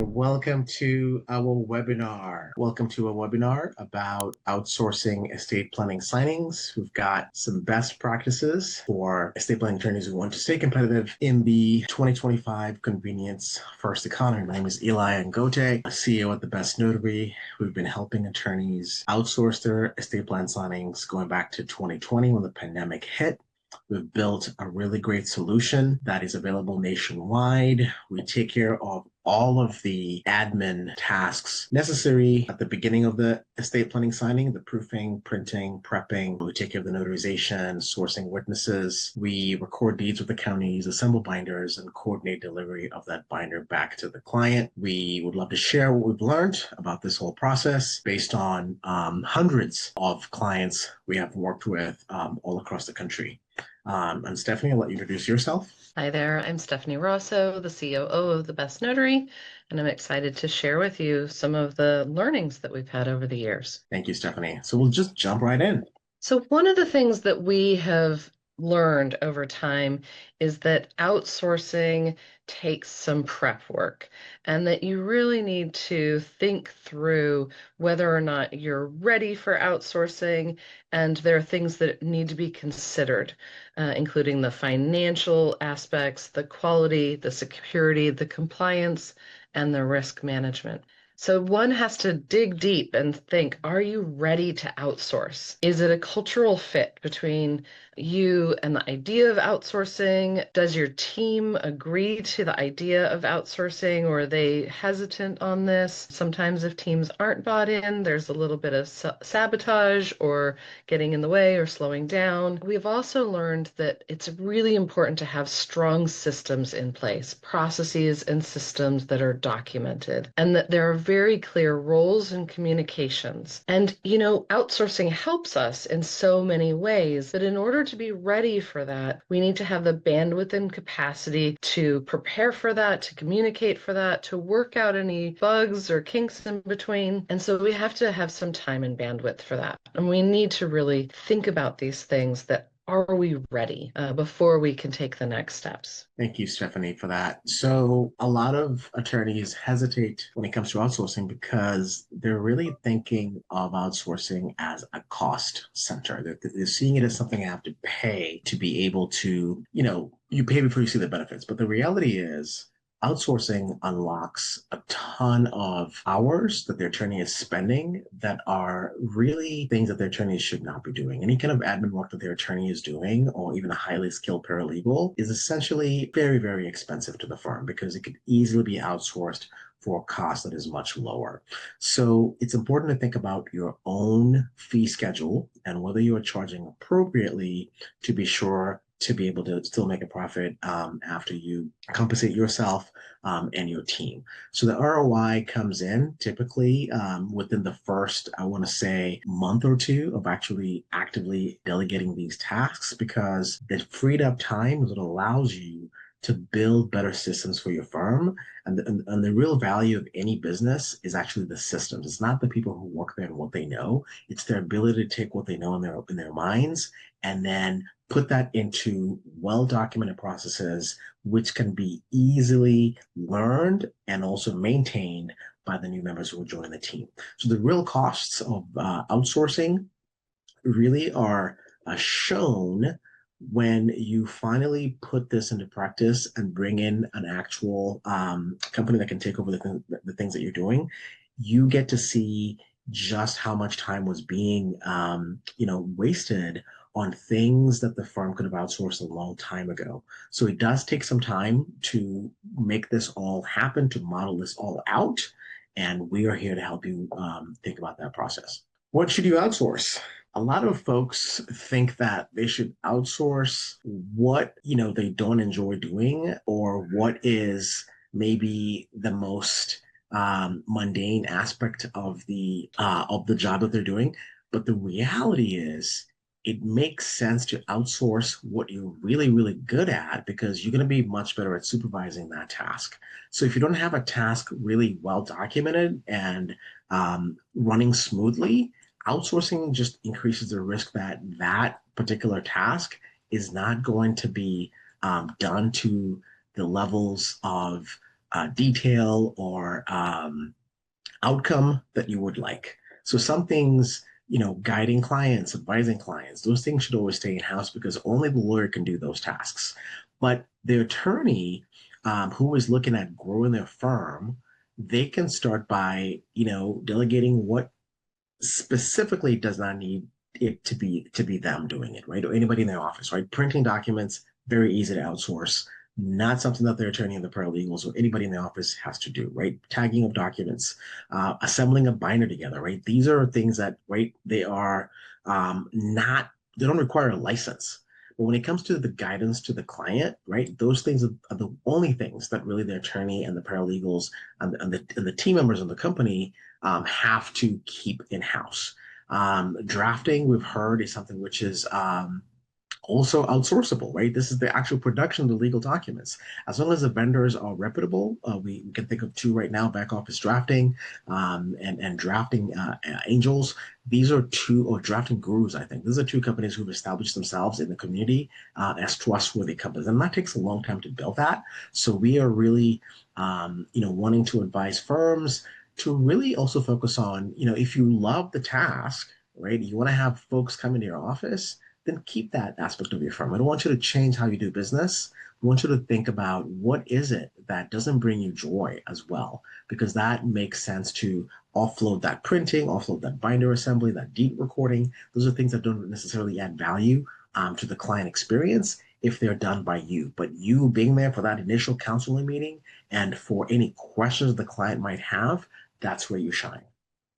Welcome to our webinar. Welcome to a webinar about outsourcing estate planning signings. We've got some best practices for estate planning attorneys who want to stay competitive in the 2025 convenience first economy. My name is Eli Ngote, CEO at the Best Notary. We've been helping attorneys outsource their estate plan signings going back to 2020 when the pandemic hit. We've built a really great solution that is available nationwide. We take care of all of the admin tasks necessary at the beginning of the estate planning signing, the proofing, printing, prepping. We take care of the notarization, sourcing witnesses. We record deeds with the counties, assemble binders, and coordinate delivery of that binder back to the client. We would love to share what we've learned about this whole process based on hundreds of clients we have worked with all across the country. And Stephanie, I'll let you introduce yourself. Hi there, I'm Stephanie Rosso, the COO of the Best Notary, and I'm excited to share with you some of the learnings that we've had over the years. Thank you, Stephanie. So we'll just jump right in. So one of the things that we have learned over time is that outsourcing takes some prep work and that you really need to think through whether or not you're ready for outsourcing, and there are things that need to be considered, including the financial aspects, the quality, the security, the compliance, and the risk management. So one has to dig deep and think, are you ready to outsource? Is it a cultural fit between you and the idea of outsourcing? Does your team agree to the idea of outsourcing, or are they hesitant on this? Sometimes if teams aren't bought in, there's a little bit of sabotage or getting in the way or slowing down. We've also learned that it's really important to have strong systems in place, processes and systems that are documented, and that there are very clear roles and communications. And, outsourcing helps us in so many ways, but in order to be ready for that, we need to have the bandwidth and capacity to prepare for that, to communicate for that, to work out any bugs or kinks in between. And so we have to have some time and bandwidth for that. And we need to really think about these things that are we ready before we can take the next steps? Thank you, Stephanie, for that. So a lot of attorneys hesitate when it comes to outsourcing because they're really thinking of outsourcing as a cost center. They're seeing it as something you have to pay to be able to, you pay before you see the benefits. But the reality is, outsourcing unlocks a ton of hours that their attorney is spending that are really things that their attorneys should not be doing. Any kind of admin work that their attorney is doing, or even a highly skilled paralegal, is essentially very, very expensive to the firm because it could easily be outsourced for a cost that is much lower. So it's important to think about your own fee schedule and whether you are charging appropriately to be sure to be able to still make a profit after you compensate yourself and your team. So the ROI comes in typically within the first, I want to say, month or two of actually actively delegating these tasks, because it freed up time that allows you to build better systems for your firm. And the real value of any business is actually the systems. It's not the people who work there and what they know. It's their ability to take what they know in their minds and then put that into well-documented processes, which can be easily learned and also maintained by the new members who will join the team. So the real costs of outsourcing really are shown when you finally put this into practice and bring in an actual company that can take over the things that you're doing. You get to see just how much time was being wasted on things that the firm could have outsourced a long time ago. So it does take some time to make this all happen, to model this all out. And we are here to help you think about that process. What should you outsource? A lot of folks think that they should outsource what, they don't enjoy doing, or what is maybe the most mundane aspect of the job that they're doing. But the reality is, it makes sense to outsource what you're really, really good at, because you're going to be much better at supervising that task. So if you don't have a task really well documented and running smoothly, outsourcing just increases the risk that that particular task is not going to be done to the levels of detail or outcome that you would like. So some things, guiding clients, advising clients, those things should always stay in house because only the lawyer can do those tasks. But the attorney who is looking at growing their firm, they can start by, delegating what specifically does not need it to be them doing it, right? Or anybody in their office, right? Printing documents, very easy to outsource. Not something that their attorney and the paralegals or anybody in the office has to do, right? Tagging of documents, assembling a binder together, right? These are things that, right, they are not, they don't require a license. But when it comes to the guidance to the client, right, those things are the only things that really the attorney and the paralegals and the team members of the company have to keep in house. Drafting, we've heard, is something which is also outsourceable, right? This is the actual production of the legal documents. As long as the vendors are reputable, we can think of two right now: back office drafting and drafting angels. These are two, or drafting gurus, I think. These are two companies who've established themselves in the community as trustworthy companies, and that takes a long time to build that. So we are really, wanting to advise firms to really also focus on, if you love the task, right? You want to have folks come into your office, then keep that aspect of your firm. I don't want you to change how you do business. I want you to think about what is it that doesn't bring you joy as well, because that makes sense to offload that printing, offload that binder assembly, that deed recording. Those are things that don't necessarily add value to the client experience if they're done by you. But you being there for that initial counseling meeting and for any questions the client might have, that's where you shine.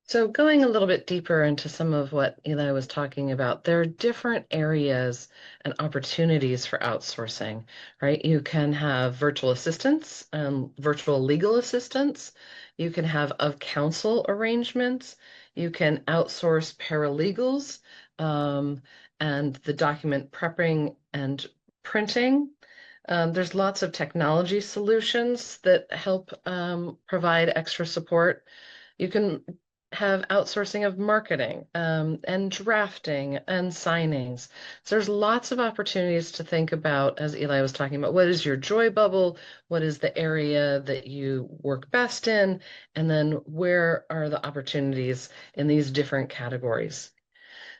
So, going a little bit deeper into some of what Eli was talking about, there are different areas and opportunities for outsourcing, right? You can have virtual assistants, virtual legal assistants. You can have of counsel arrangements. You can outsource paralegals, um, and the document prepping and printing. There's lots of technology solutions that help provide extra support. You can have outsourcing of marketing and drafting and signings. So there's lots of opportunities to think about, as Eli was talking about, what is your joy bubble? What is the area that you work best in? And then where are the opportunities in these different categories?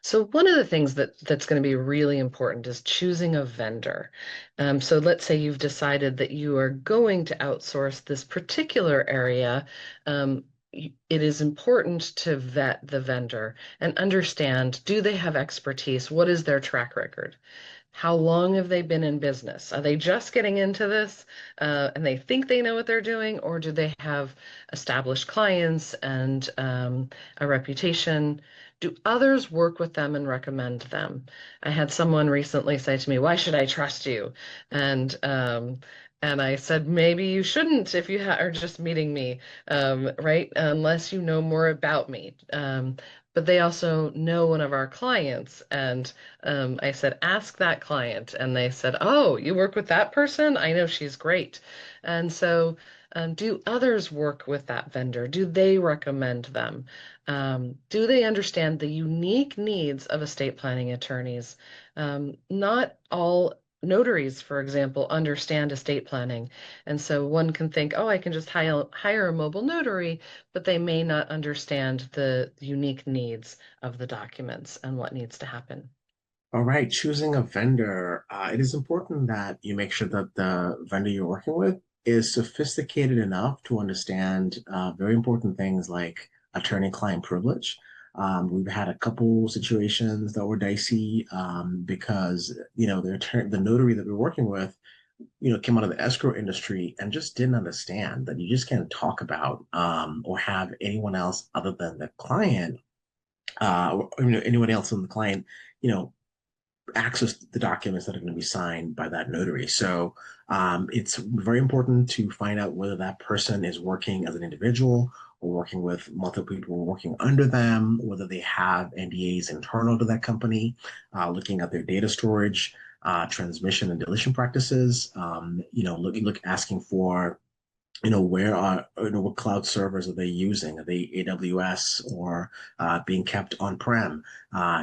So one of the things that's going to be really important is choosing a vendor. So let's say you've decided that you are going to outsource this particular area. It is important to vet the vendor and understand, do they have expertise? What is their track record? How long have they been in business? Are they just getting into this and they think they know what they're doing, or do they have established clients and a reputation? Do others work with them and recommend them? I had someone recently say to me, "Why should I trust you?" And I said, maybe you shouldn't if you are just meeting me, right? Unless you know more about me. But they also know one of our clients, and I said, ask that client. And they said, oh, you work with that person? I know she's great. And so, do others work with that vendor? Do they recommend them? Do they understand the unique needs of estate planning attorneys? Not all notaries, for example, understand estate planning. And so one can think, oh, I can just hire a mobile notary, but they may not understand the unique needs of the documents and what needs to happen. All right, choosing a vendor. It is important that you make sure that the vendor you're working with is sophisticated enough to understand very important things like attorney-client privilege. We've had a couple situations that were dicey because the notary that we're working with, came out of the escrow industry and just didn't understand that you just can't talk about or have anyone else other than the client, or anyone else than the client, you know, access the documents that are going to be signed by that notary. So it's very important to find out whether that person is working as an individual or working with multiple people working under them, whether they have NDAs internal to that company, looking at their data storage, transmission and deletion practices. Look asking for where are, what cloud servers are they using? Are they AWS or being kept on-prem?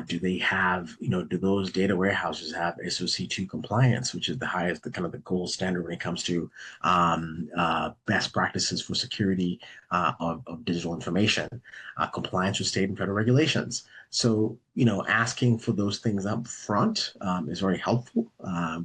Do they have, do those data warehouses have SOC2 compliance, which is the highest, the kind of the gold standard when it comes to best practices for security of digital information, compliance with state and federal regulations. So, asking for those things up front is very helpful.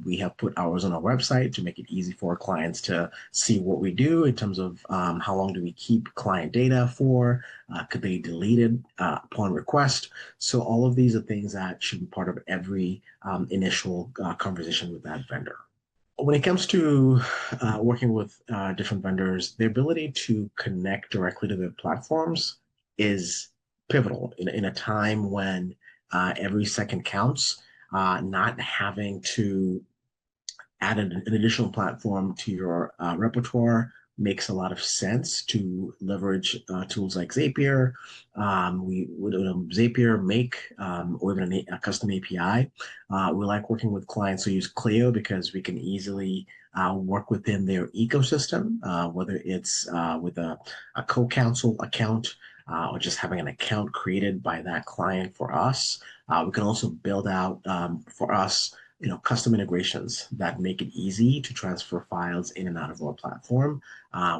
We have put ours on our website to make it easy for our clients to see what we do in terms of how long do we keep client data for, could they delete it upon request. So all of these are things that should be part of every initial conversation with that vendor. When it comes to working with different vendors, the ability to connect directly to their platforms is pivotal in a time when every second counts. Not having to add an additional platform to your repertoire makes a lot of sense to leverage tools like Zapier. We would Zapier make or even a custom API. We like working with clients who use Clio because we can easily work within their ecosystem, whether it's with a co-counsel account or just having an account created by that client for us. We can also build out for us custom integrations that make it easy to transfer files in and out of our platform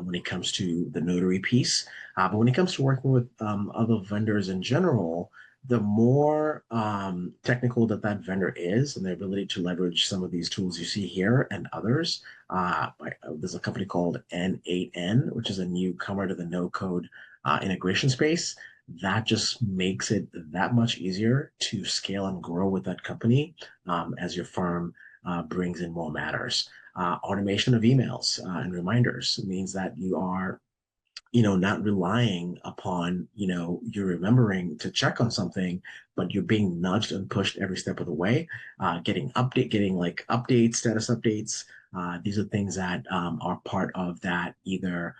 when it comes to the notary piece. But when it comes to working with other vendors in general, the more technical that vendor is and their ability to leverage some of these tools you see here and others. There's a company called N8N, which is a newcomer to the no code integration space. That just makes it that much easier to scale and grow with that company as your firm brings in more matters. Automation of emails and reminders means that you are not relying upon, you're remembering to check on something, but you're being nudged and pushed every step of the way. Getting like updates, status updates. These are things that are part of that either,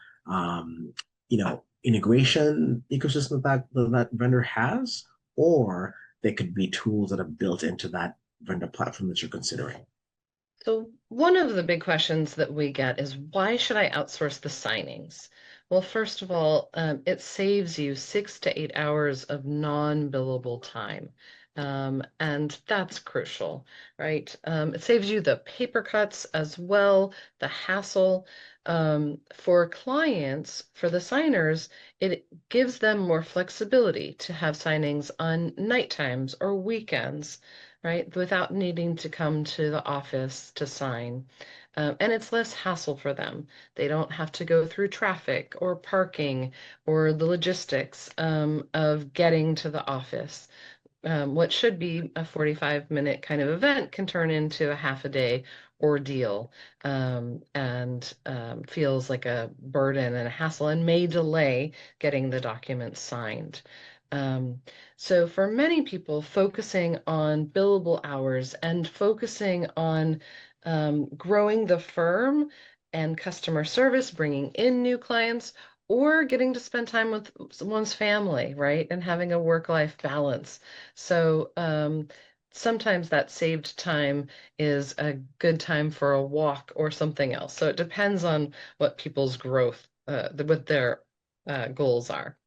integration ecosystem that vendor has, or they could be tools that are built into that vendor platform that you're considering. So, one of the big questions that we get is why should I outsource the signings? Well, first of all, it saves you 6 to 8 hours of non-billable time. And that's crucial, right? It saves you the paper cuts as well, the hassle. For clients, for the signers, it gives them more flexibility to have signings on night times or weekends, right? Without needing to come to the office to sign. And it's less hassle for them. They don't have to go through traffic or parking or the logistics of getting to the office. What should be a 45-minute kind of event can turn into a half a day ordeal and feels like a burden and a hassle and may delay getting the documents signed. Um, so for many people, focusing on billable hours and focusing on growing the firm and customer service, bringing in new clients, or getting to spend time with one's family, right? And having a work-life balance. So sometimes that saved time is a good time for a walk or something else. So it depends on what people's growth, what their goals are.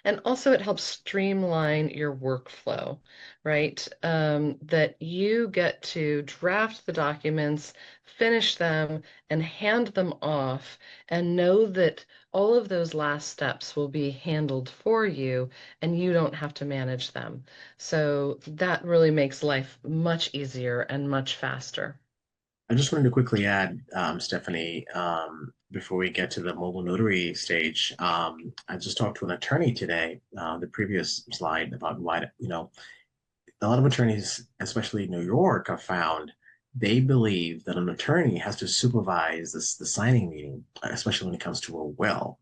And also, it helps streamline your workflow, right? That you get to draft the documents, finish them, and hand them off, and know that all of those last steps will be handled for you, and you don't have to manage them. So that really makes life much easier and much faster. I just wanted to quickly add, Stephanie, before we get to the mobile notary stage, I just talked to an attorney today, the previous slide about why, a lot of attorneys, especially in New York, have found they believe that an attorney has to supervise the signing meeting, especially when it comes to a will.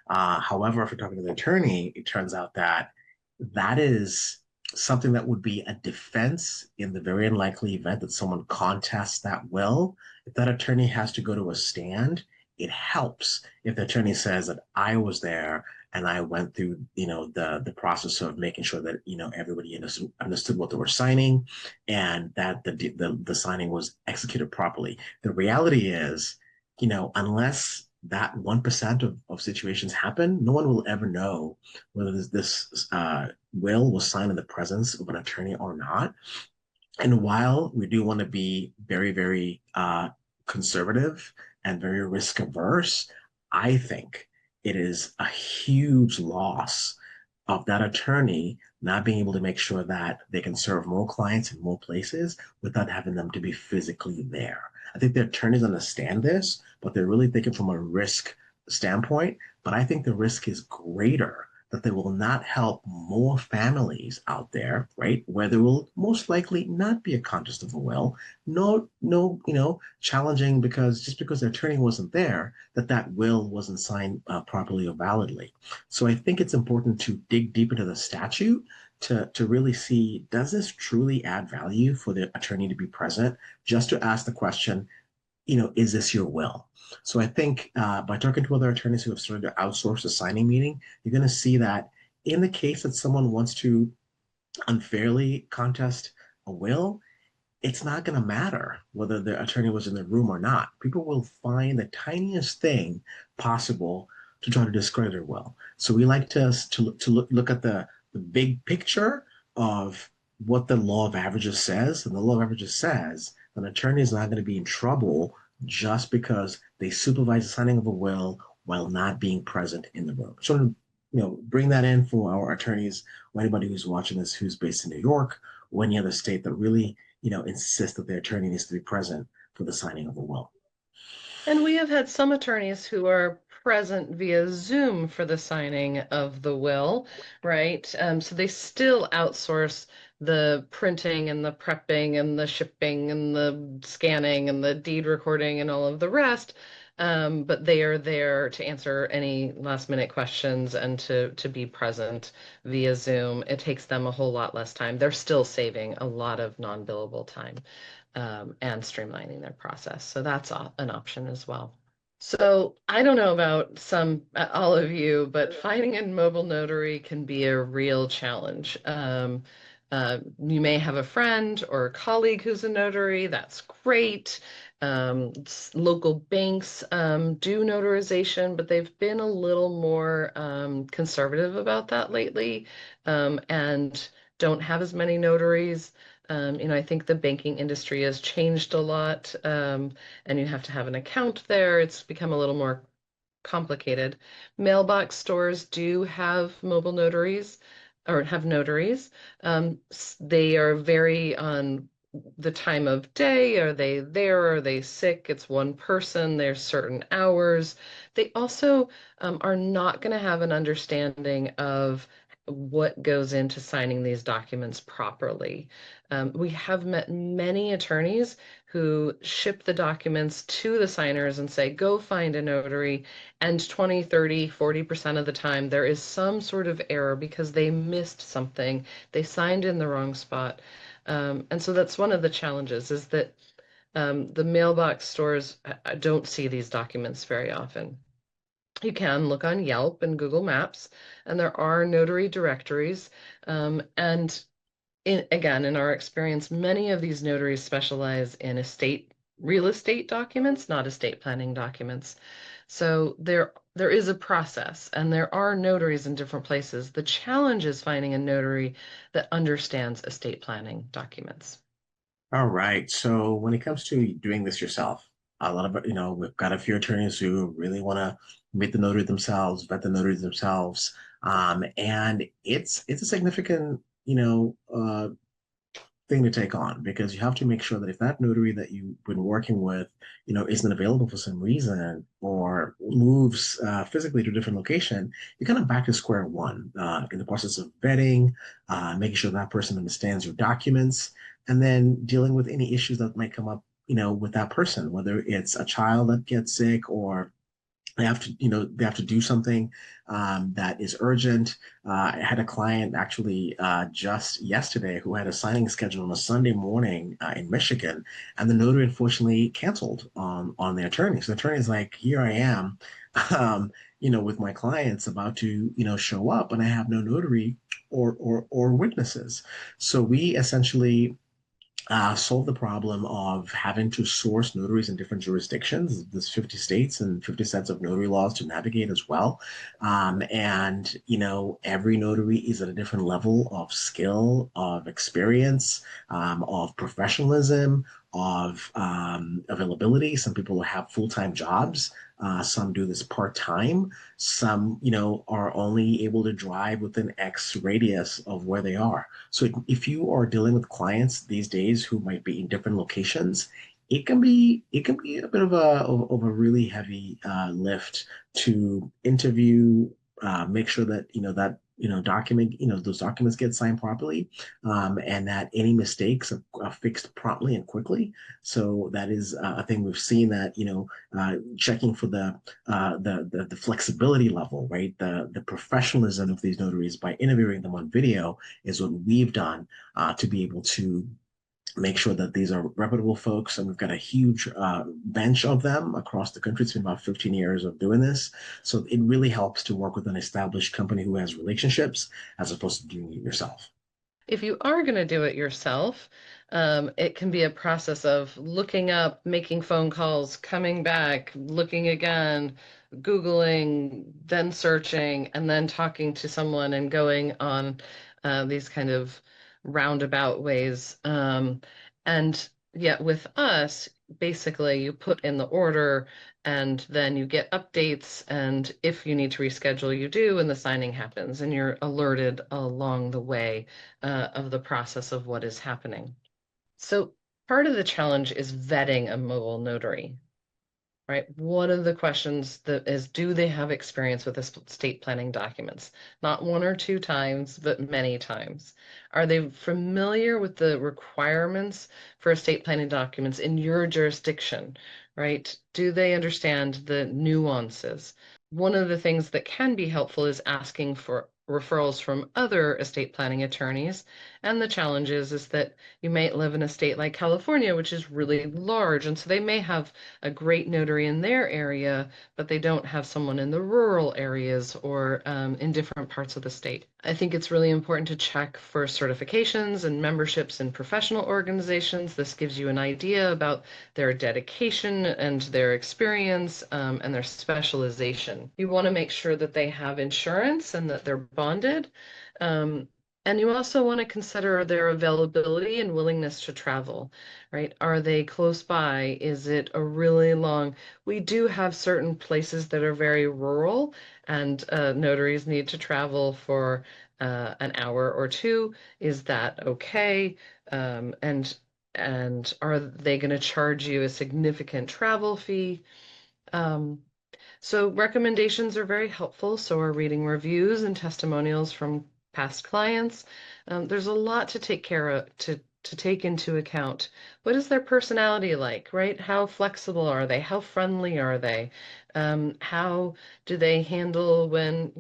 However, if you're talking to the attorney, it turns out that that is something that would be a defense in the very unlikely event that someone contests that will. If that attorney has to go to a stand, it helps if the attorney says that I was there and I went through, the process of making sure that everybody understood what they were signing, and that the signing was executed properly. The reality is, unless that 1% of situations happen, no one will ever know whether this will was signed in the presence of an attorney or not. And while we do want to be very, very conservative and very risk averse, I think it is a huge loss of that attorney not being able to make sure that they can serve more clients in more places without having them to be physically there. I think the attorneys understand this, but they're really thinking from a risk standpoint. But I think the risk is greater that they will not help more families out there, right? Where there will most likely not be a contest of the will. No, no, challenging because just because the attorney wasn't there, that will wasn't signed properly or validly. So I think it's important to dig deep into the statute to really see, does this truly add value for the attorney to be present? Just to ask the question, is this your will? So I think by talking to other attorneys who have started to outsource a signing meeting, you're going to see that in the case that someone wants to unfairly contest a will, it's not going to matter whether the attorney was in the room or not. People will find the tiniest thing possible to try to discredit their will. So we like to look at the big picture of what the law of averages says. And the law of averages says an attorney is not going to be in trouble just because they supervise the signing of a will while not being present in the room. So, bring that in for our attorneys or anybody who's watching this who's based in New York or any other state that really insist that their attorney needs to be present for the signing of a will. And we have had some attorneys who are present via Zoom for the signing of the will, right? So they still outsource the printing and the prepping and the shipping and the scanning and the deed recording and all of the rest. But they are there to answer any last minute questions and to be present via Zoom. It takes them a whole lot less time. They're still saving a lot of non-billable time and streamlining their process. So that's an option as well. So I don't know about all of you, but finding a mobile notary can be a real challenge. You may have a friend or a colleague who's a notary. That's great. Local banks do notarization, but they've been a little more conservative about that lately and don't have as many notaries. I think the banking industry has changed a lot, and you have to have an account there. It's become a little more complicated. Mailbox stores do have mobile notaries or have notaries. They are very on the time of day. Are they there? Are they sick? It's one person. There's certain hours. They also are not going to have an understanding of what goes into signing these documents properly. We have met many attorneys who ship the documents to the signers and say, go find a notary. And 20, 30, 40% of the time, there is some sort of error because they missed something. They signed in the wrong spot. And so that's one of the challenges is that the mailbox stores don't see these documents very often. You can look on Yelp and Google Maps, and there are notary directories. And again, in our experience, many of these notaries specialize in real estate documents, not estate planning documents. So there is a process, and there are notaries in different places. The challenge is finding a notary that understands estate planning documents. All right. So when it comes to doing this yourself, a lot of it, we've got a few attorneys who really want to meet the notary themselves, vet the notary themselves. And it's a significant, thing to take on because you have to make sure that if that notary that you've been working with, isn't available for some reason or moves physically to a different location, you're kind of back to square one in the process of vetting, making sure that person understands your documents, and then dealing with any issues that might come up, with that person, whether it's a child that gets sick or they have to do something that is urgent. I had a client actually just yesterday who had a signing schedule on a Sunday morning in Michigan, and the notary unfortunately canceled on the attorney. So the attorney's like, "Here I am, with my clients about to, show up, and I have no notary or witnesses." So we essentially solve the problem of having to source notaries in different jurisdictions. There's 50 states and 50 sets of notary laws to navigate as well. And, every notary is at a different level of skill, of experience, of professionalism, of availability. Some people have full-time jobs. Some do this part-time. Some, are only able to drive within X radius of where they are. So if you are dealing with clients these days who might be in different locations, it can be a bit of a really heavy lift to interview, make sure that those documents get signed properly, and that any mistakes are fixed promptly and quickly. So that is a thing we've seen, that checking for the flexibility level, right? The professionalism of these notaries by interviewing them on video is what we've done to be able to make sure that these are reputable folks. And we've got a huge bench of them across the country. It's been about 15 years of doing this. So it really helps to work with an established company who has relationships as opposed to doing it yourself. If you are going to do it yourself, it can be a process of looking up, making phone calls, coming back, looking again, Googling, then searching, and then talking to someone and going on these kind of roundabout ways. And yet with us, basically, you put in the order and then you get updates. And if you need to reschedule, you do, and the signing happens, and you're alerted along the way of the process of what is happening. So part of the challenge is vetting a mobile notary, right? One of the questions that is, do they have experience with estate planning documents? Not one or two times, but many times. Are they familiar with the requirements for estate planning documents in your jurisdiction, right? Do they understand the nuances? One of the things that can be helpful is asking for referrals from other estate planning attorneys. And the challenge is that you might live in a state like California, which is really large. And so they may have a great notary in their area, but they don't have someone in the rural areas or in different parts of the state. I think it's really important to check for certifications and memberships in professional organizations. This gives you an idea about their dedication and their experience and their specialization. You want to make sure that they have insurance and that they're bonded. Um, and you also want to consider their availability and willingness to travel, right? Are they close by? Is it a really long? We do have certain places that are very rural, and notaries need to travel for an hour or two. Is that okay? And are they going to charge you a significant travel fee? Um, so recommendations are very helpful. So are reading reviews and testimonials from past clients. There's a lot to take care of, to take into account. What is their personality like, right? How flexible are they? How friendly are they? How do they handle when,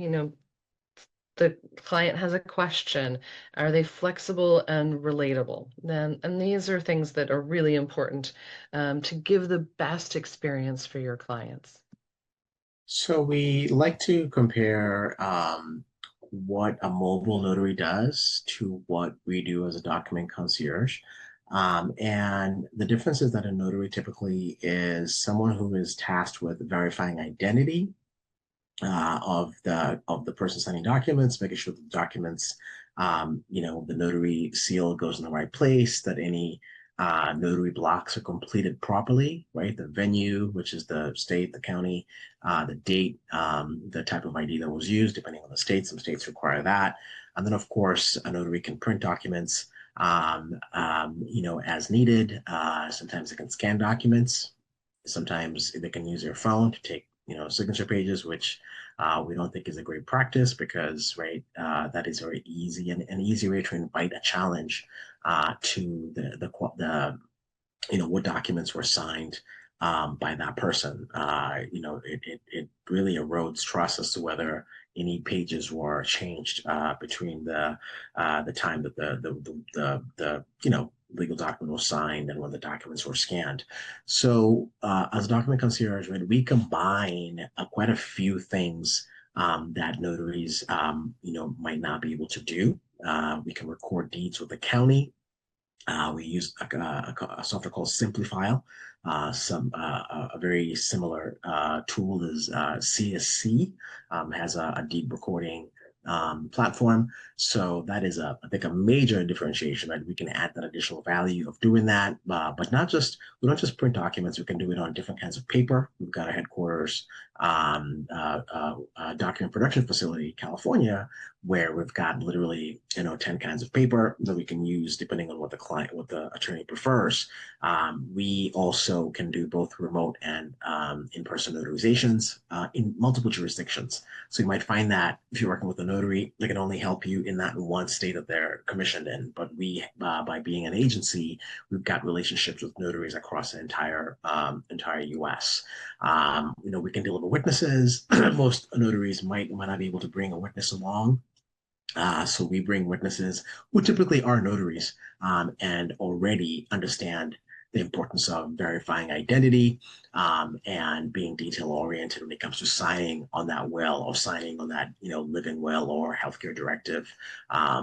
the client has a question? Are they flexible and relatable? And these are things that are really important to give the best experience for your clients. So we like to compare what a mobile notary does to what we do as a document concierge. And the difference is that a notary typically is someone who is tasked with verifying identity of the person signing documents, making sure the documents, the notary seal goes in the right place, that any notary blocks are completed properly, right? The venue, which is the state, the county, the date, the type of ID that was used, depending on the state. Some states require that. And then, of course, a notary can print documents, as needed. Sometimes they can scan documents. Sometimes they can use their phone to take, signature pages, which we don't think is a great practice because, right, that is very easy and an easy way to invite a challenge to what documents were signed by that person. It really erodes trust as to whether any pages were changed between the time that the legal document was signed and when the documents were scanned. So as a document concierge, right, we combine quite a few things that notaries, might not be able to do. We can record deeds with the county We use a software called Simplifile. A very similar tool is CSC, has a deed recording platform. So that is I think, a major differentiation, that we can add that additional value of doing that. But not just we don't just print documents. We can do it on different kinds of paper. We've got a headquarters document production facility, California, where we've got literally 10 kinds of paper that we can use depending on what the attorney prefers. We also can do both remote and in-person notarizations in multiple jurisdictions. So you might find that if you're working with a notary, they can only help you in that one state that they're commissioned in. But by being an agency, we've got relationships with notaries across the entire U.S. We can deliver witnesses. Most notaries might not be able to bring a witness along, so we bring witnesses who typically are notaries, and already understand the importance of verifying identity, and being detail oriented when it comes to signing on that will, or signing on that living will or healthcare directive.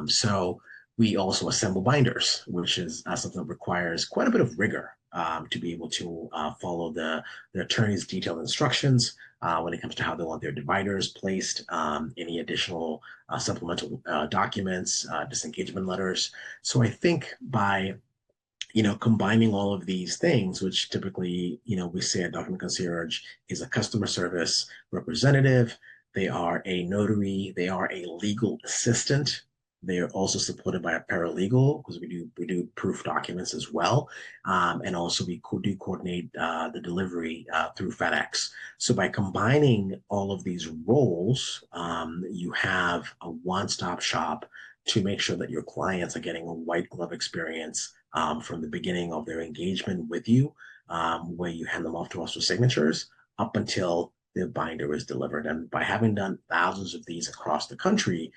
So we also assemble binders, which is something that requires quite a bit of rigor, to be able to follow the attorney's detailed instructions when it comes to how they want their dividers placed, any additional supplemental documents, disengagement letters. So I think by combining all of these things, which typically, we say a document concierge is a customer service representative. They are a notary. They are a legal assistant. They are also supported by a paralegal, because we do proof documents as well, and also we do coordinate the delivery through FedEx. So by combining all of these roles, you have a one-stop shop to make sure that your clients are getting a white glove experience from the beginning of their engagement with you, where you hand them off to us for signatures, up until the binder is delivered. And by having done thousands of these across the country,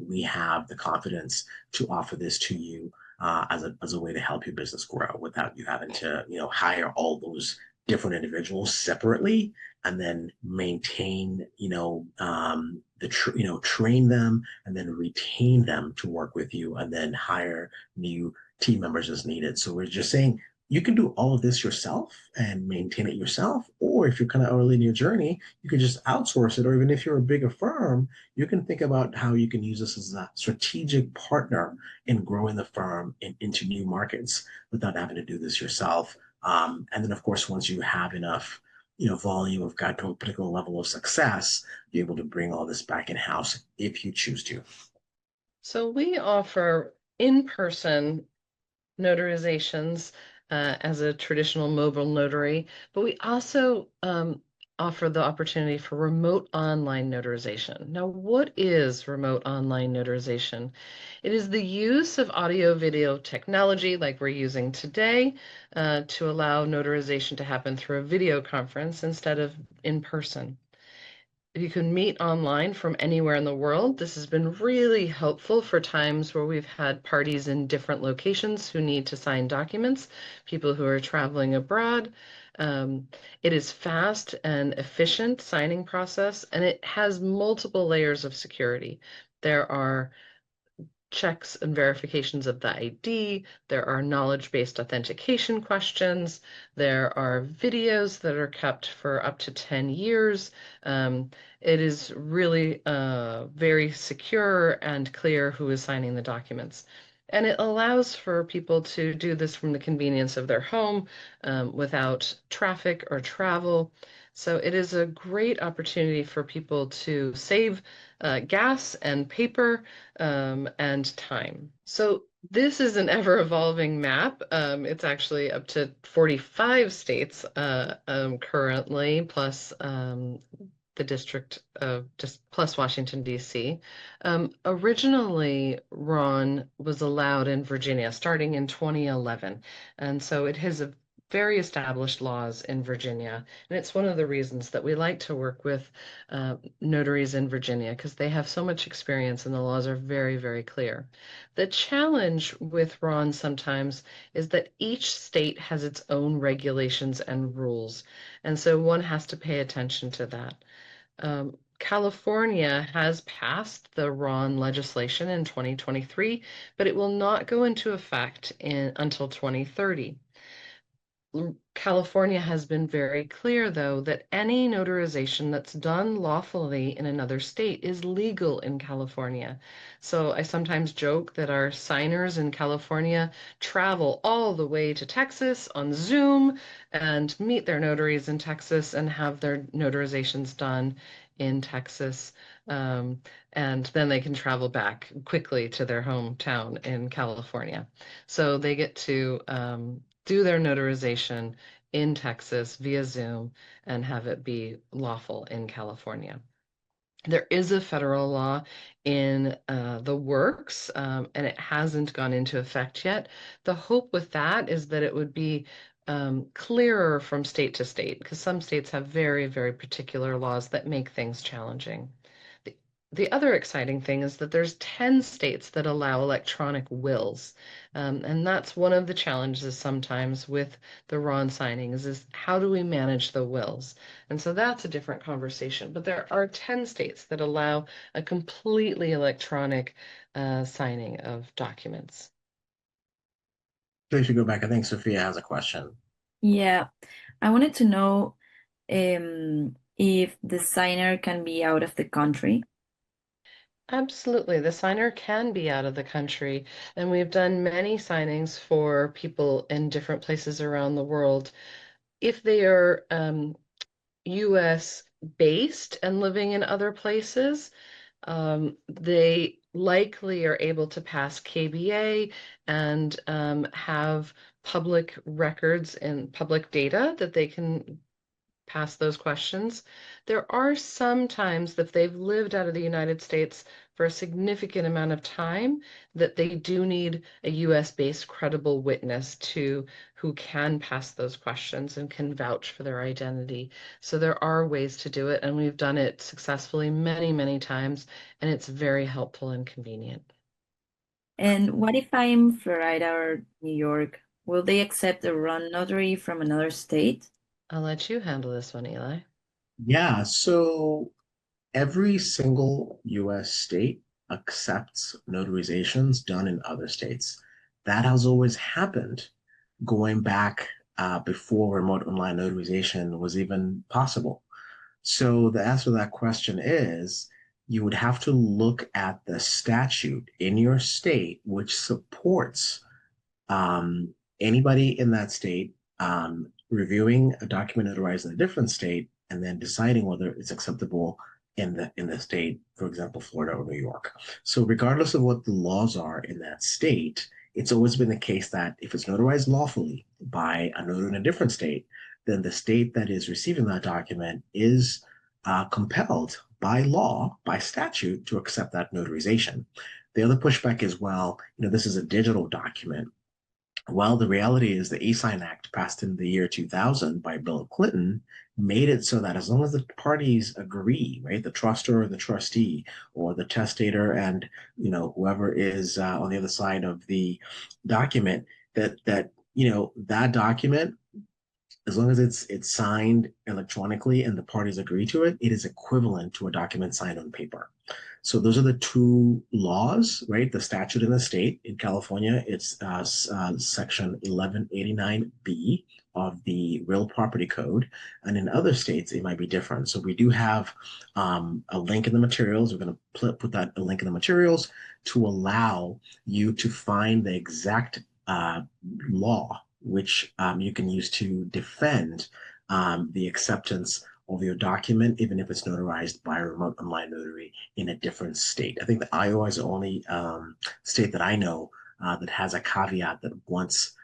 we have the confidence to offer this to you as a way to help your business grow without you having to hire all those different individuals separately, and then maintain train them and then retain them to work with you, and then hire new team members as needed. So we're just saying you can do all of this yourself and maintain it yourself. Or if you're kind of early in your journey, you can just outsource it. Or even if you're a bigger firm, you can think about how you can use this as a strategic partner in growing the firm into new markets without having to do this yourself. And then, of course, once you have enough volume, of got to a particular level of success, be able to bring all this back in house if you choose to. So we offer in-person notarizations as a traditional mobile notary, but we also offer the opportunity for remote online notarization. Now, what is remote online notarization? It is the use of audio-video technology like we're using today to allow notarization to happen through a video conference instead of in person. You can meet online from anywhere in the world. This has been really helpful for times where we've had parties in different locations who need to sign documents, people who are traveling abroad. It is fast and efficient signing process, and it has multiple layers of security. There are checks and verifications of the ID. There are knowledge-based authentication questions. There are videos that are kept for up to 10 years. It is really very secure and clear who is signing the documents. And it allows for people to do this from the convenience of their home without traffic or travel. So it is a great opportunity for people to save gas and paper and time. So this is an ever-evolving map. It's actually up to 45 states currently, plus the district of just plus Washington, D.C. Originally, Ron was allowed in Virginia starting in 2011. And so it has a very established laws in Virginia. And it's one of the reasons that we like to work with notaries in Virginia, because they have so much experience and the laws are very, very clear. The challenge with Ron sometimes is that each state has its own regulations and rules. And so one has to pay attention to that. California has passed the RON legislation in 2023, but it will not go into effect until 2030. California has been very clear, though, that any notarization that's done lawfully in another state is legal in California. So I sometimes joke that our signers in California travel all the way to Texas on Zoom and meet their notaries in Texas and have their notarizations done in Texas. Um, and then they can travel back quickly to their hometown in California. So they get to do their notarization in Texas via Zoom and have it be lawful in California. There is a federal law in the works, and it hasn't gone into effect yet. The hope with that is that it would be clearer from state to state, because some states have very, very particular laws that make things challenging. The, the other exciting thing is that there's 10 states that allow electronic wills. And that's one of the challenges sometimes with the RON signings is how do we manage the wills? And so that's a different conversation. But there are 10 states that allow a completely electronic signing of documents. So if you go back, I think Sophia has a question. Yeah, I wanted to know if the signer can be out of the country. Absolutely. The signer can be out of the country, and we've done many signings for people in different places around the world. If they are US based and living in other places, they likely are able to pass KBA and have public records and public data that they can pass those questions. There are some times that if they've lived out of the United States for a significant amount of time, that they do need a US-based credible witness to who can pass those questions and can vouch for their identity. So there are ways to do it, and we've done it successfully many, many times, and it's very helpful and convenient. And what if I'm Florida or New York? Will they accept a run notary from another state? I'll let you handle this one, Eli. Yeah, so every single US state accepts notarizations done in other states. That has always happened going back before remote online notarization was even possible. So the answer to that question is you would have to look at the statute in your state which supports anybody in that state reviewing a document notarized in a different state and then deciding whether it's acceptable in the state, for example, Florida or New York. So regardless of what the laws are in that state, it's always been the case that if it's notarized lawfully by a notary in a different state, then the state that is receiving that document is compelled by law, by statute, to accept that notarization. The other pushback is, well, this is a digital document. Well, the reality is the e-Sign Act passed in the year 2000 by Bill Clinton made it so that as long as the parties agree, right, the trustor or the trustee or the testator and whoever is on the other side of the document, that document, as long as it's signed electronically and the parties agree to it, it is equivalent to a document signed on paper. So those are the two laws, right? The statute in the state. In California, it's section 1189B of the Real Property Code. And in other states, it might be different. So we do have a link in the materials. We're going to put that a link in the materials to allow you to find the exact law which you can use to defend the acceptance of your document, even if it's notarized by a remote online notary in a different state. I think that Iowa is the only state that I know that has a caveat that wants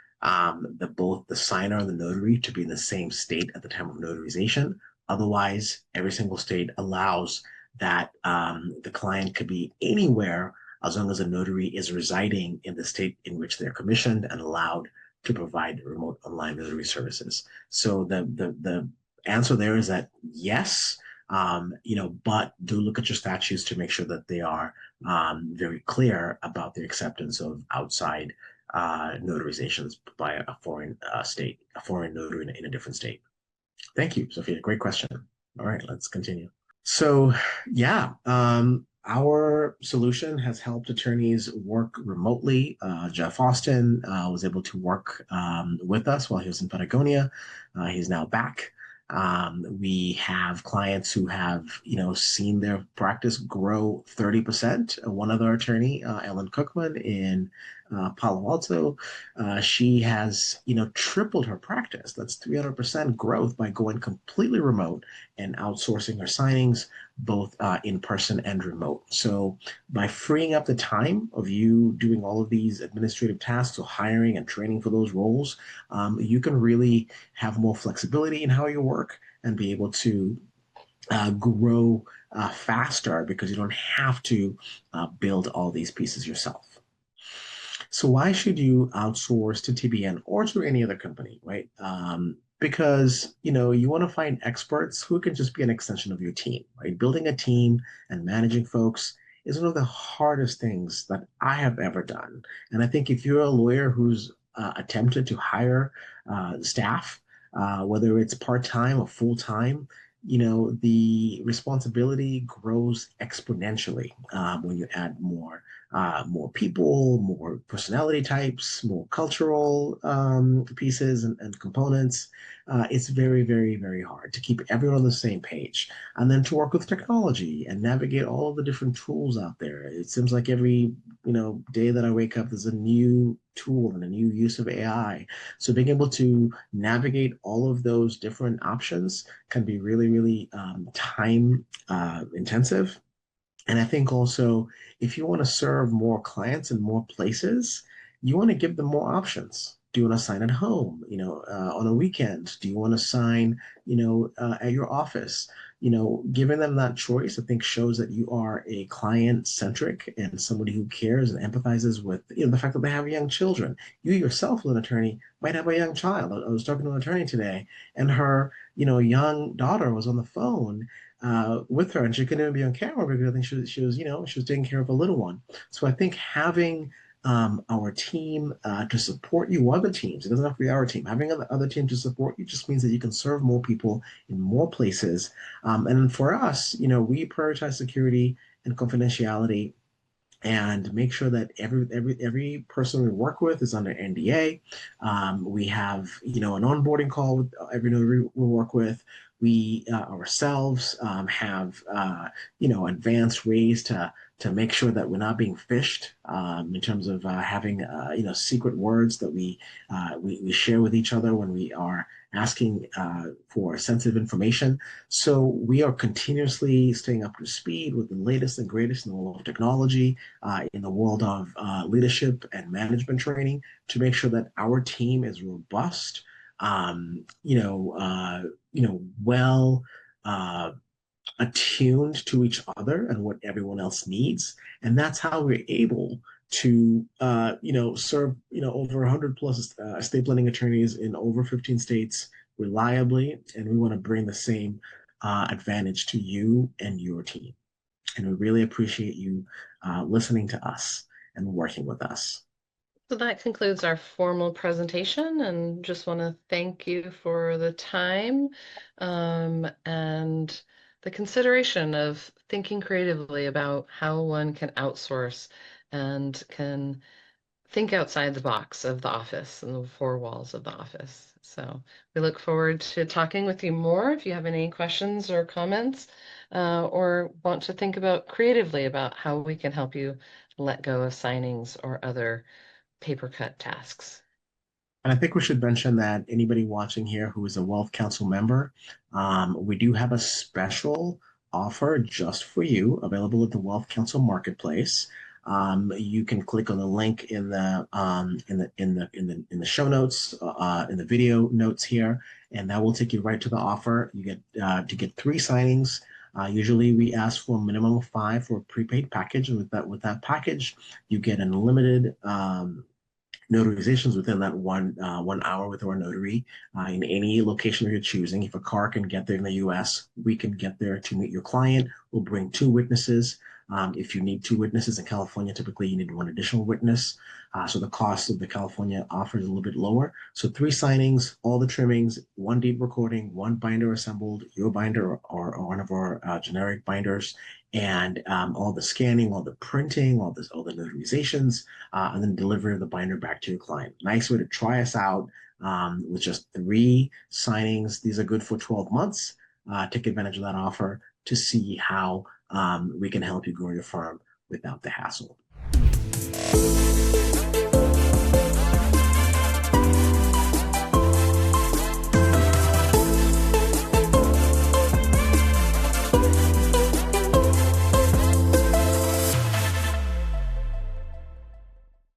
both the signer and the notary to be in the same state at the time of notarization. Otherwise, every single state allows that the client could be anywhere as long as a notary is residing in the state in which they're commissioned and allowed to provide remote online notary services. So the answer there is that yes, but do look at your statutes to make sure that they are very clear about the acceptance of outside notarizations by a foreign state, a foreign notary in a different state. Thank you, Sophia. Great question. All right, let's continue. So, yeah, our solution has helped attorneys work remotely. Jeff Austin was able to work with us while he was in Patagonia. He's now back. We have clients who have, seen their practice grow 30%. One other attorney, Ellen Cookman in Palo Alto, she has, tripled her practice. That's 300% growth by going completely remote and outsourcing her signings, both in person and remote. So by freeing up the time of you doing all of these administrative tasks, so hiring and training for those roles, you can really have more flexibility in how you work and be able to grow faster because you don't have to build all these pieces yourself. So why should you outsource to TBN or to any other company, right? Because you want to find experts who can just be an extension of your team, right? Building a team and managing folks is one of the hardest things that I have ever done. And I think if you're a lawyer who's attempted to hire staff, whether it's part-time or full-time, the responsibility grows exponentially when you add more people, more personality types, more cultural pieces and components. It's very, very, very hard to keep everyone on the same page. And then to work with technology and navigate all of the different tools out there. It seems like every, day that I wake up, there's a new tool and a new use of AI. So being able to navigate all of those different options can be really, really time intensive. And I think also, if you want to serve more clients in more places, you want to give them more options. Do you want to sign at home, on a weekend? Do you want to sign, at your office? Giving them that choice, I think shows that you are a client centric and somebody who cares and empathizes with, the fact that they have young children. You yourself, as an attorney, might have a young child. I was talking to an attorney today, and her, young daughter was on the phone with her, and she couldn't even be on camera because I think she was taking care of a little one. So I think having our team to support you, other teams, it doesn't have to be our team. Having other teams to support you just means that you can serve more people in more places. And for us, we prioritize security and confidentiality and make sure that every person we work with is under NDA. We have an onboarding call with every notary we work with. We ourselves have advanced ways to make sure that we're not being phished in terms of having secret words that we share with each other when we are asking for sensitive information. So we are continuously staying up to speed with the latest and greatest in the world of technology, in the world of leadership and management training to make sure that our team is robust, well uh, attuned to each other and what everyone else needs, and that's how we're able to serve over 100 plus estate planning attorneys in over 15 states reliably, and we want to bring the same advantage to you and your team. And we really appreciate you listening to us and working with us. So that concludes our formal presentation, and just want to thank you for the time and the consideration of thinking creatively about how one can outsource and can think outside the box of the office and the four walls of the office. So we look forward to talking with you more if you have any questions or comments, or want to think about creatively about how we can help you let go of signings or other paper cut tasks. And I think we should mention that anybody watching here who is a Wealth Council member, we do have a special offer just for you available at the Wealth Council Marketplace. You can click on the link in the show notes in the video notes here, and that will take you right to the offer. You get to get three signings. Usually, we ask for a minimum of five for a prepaid package, and with that package, you get an unlimited notarizations within that 1 hour with our notary in any location you're choosing. If a car can get there in the US, we can get there to meet your client. We'll bring two witnesses. If you need two witnesses in California, typically you need one additional witness. So the cost of the California offer is a little bit lower. So three signings, all the trimmings, one deed recording, one binder assembled, your binder or one of our generic binders, and all the scanning, all the printing, all the notarizations, and then delivery of the binder back to your client. Nice way to try us out with just three signings. These are good for 12 months. Take advantage of that offer to see how we can help you grow your firm without the hassle.